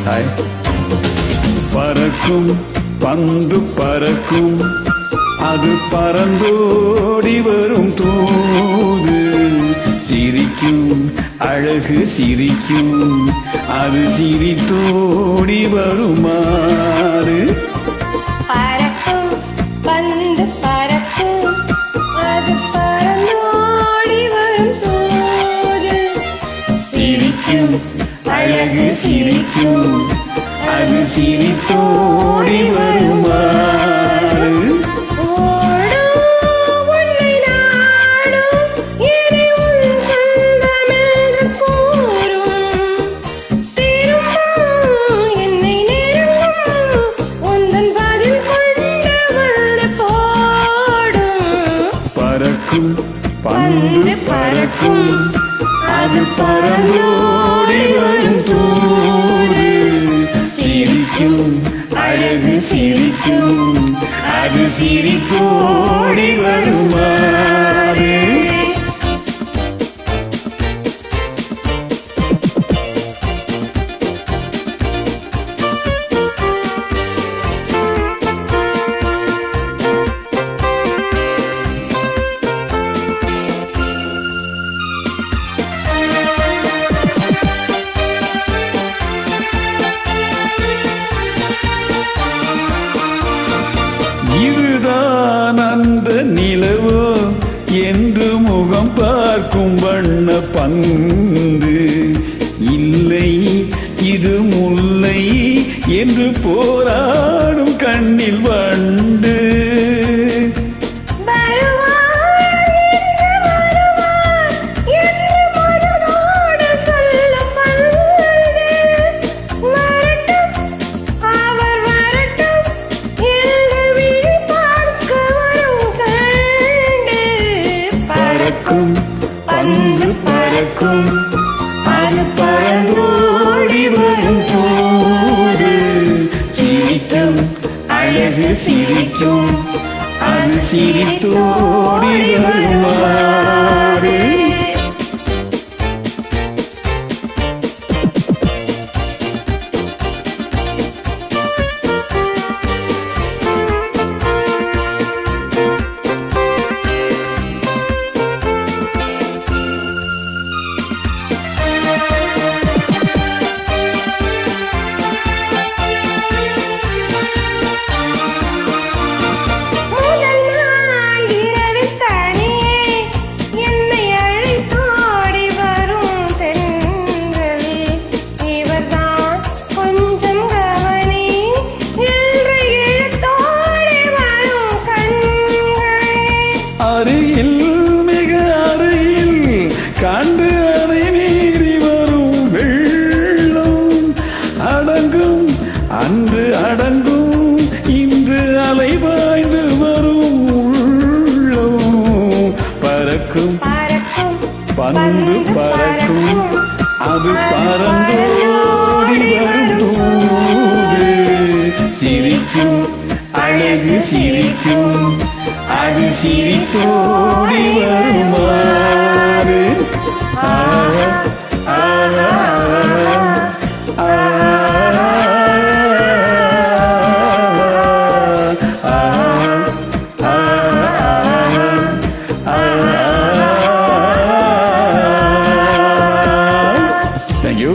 Hi. பறக்கும் பந்து பறக்கும், அது பறந்தோடி வரும் தூது. சிரிக்கும் அழகு சிரிக்கும், அது சிரித்தோடி வருமாறு. பறக்கும் பந்து பறக்கும், அது பறந்தோடி வரும் தூது. சிரிக்கும் அழகு சிரிக்கும், அது சிரித்தோடி வருமாறு. ஓடும் உன்னை நாடும், என்னை உன் சொந்தமென்று கூறும். திரும்பும் என்னை நெருங்கும், உந்தன் பதில் கொண்டு வந்து போடும். பறக்கும் பந்து பறக்கும், அது பறந்தோடி வரும் தூது. சிரிக்கும் அழகு சிரிக்கும், அது சிரித்தோடி வருமாறு. இதுதான் அந்த நிலவோ என்று முகம் பார்க்கும் வண்ண பந்து. இல்லை இது முல்லை என்று போராடும் கண்ணில் வண்டு. பந்து பறக்கும், அது பறந்தோடி வரும் தூது. சிரிக்கும் அழகு சிரிக்கும், அது சிரித்தோடி வருமாறு. அருகில் மிக அருகில் காண்டு அதை மீறி வரும் வெள்ளம். அடங்கும் அன்று அடங்கும், இன்று அலைவாய்ந்து வரும் உள்ளம். பறக்கும் பந்து பறக்கும், அது பறந்தோடி வரும் தூது. சிரிக்கும் அழகு சிரிக்கும், அது சிரித்தோடி வருமாறு. Thank you.